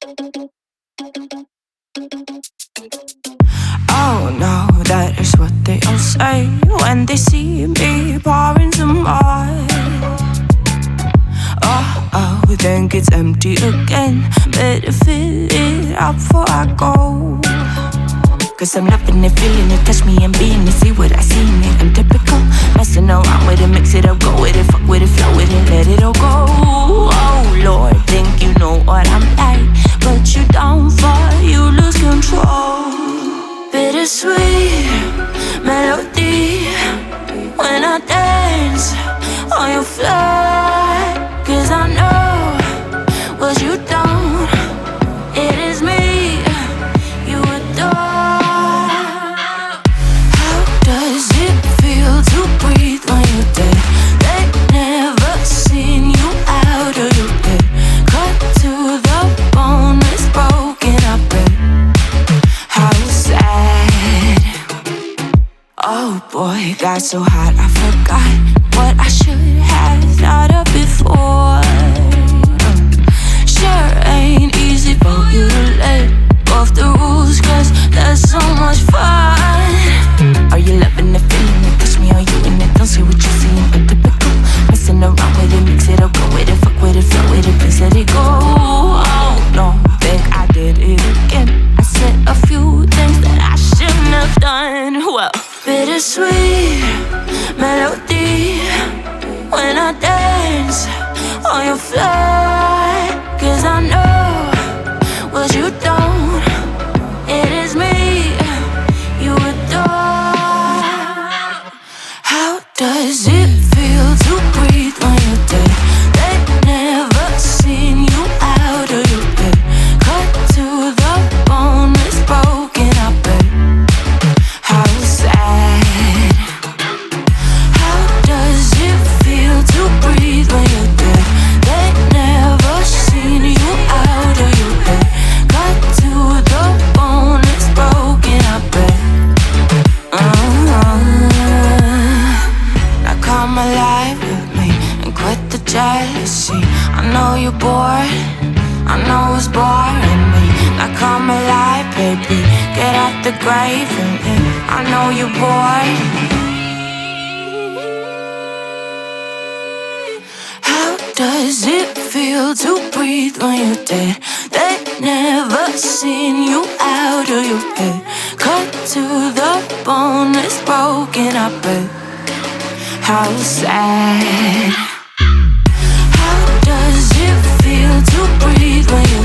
Oh no, that is what they all say when they see me pouring some more. Oh, think it's empty again. Better fill it up before I go. Cause I'm loving it, feeling it, touch me and being it. See what I see in it, I'm typical. Messing around with it, mix it up, go with it, fuck with it, flow with it, let it all go. Oh Lord, think you know what I'm like, but you don't fall, you lose control. Bittersweet melody when I dance on your floor. Cause I know what you don't, it is me you adore. How does it feel to breathe when you're dead? They never seen you out of your bed. Cut to the bone, it's broken, I bet. How sad. Oh boy, got so hot I forgot what I should have thought of before. Sure ain't easy for you to let off the rules, cause that's so much fun. Are you loving the feeling it? Touch me, are you in it? Don't see what you're seeing, but typical. Messing around with it, mix it up, go with it, fuck with it, flow with it, please let it go. Oh no, think I did it again. I said a few things that I shouldn't have done. Well, bittersweet melody when I dance on your floor. Cause I know what you don't, it is me you adore. How does it feel to breathe when you're dead? They never seen you out of your bed. Cut to the bone, it's broken, I bet. How sad. How does it feel to breathe when you're dead? They never seen you out of your bed. Cut to the bone, it's broken, I bet. Now come alive with me and quit the jealousy. I know you're bored, I know it's boring me. Now come alive, baby, get out the grave and live. I know you're bored. How does it feel to breathe when you're dead? They never seen you out of your bed. Cut to the bone, it's broken, I bet. How sad. How does it feel to breathe when you're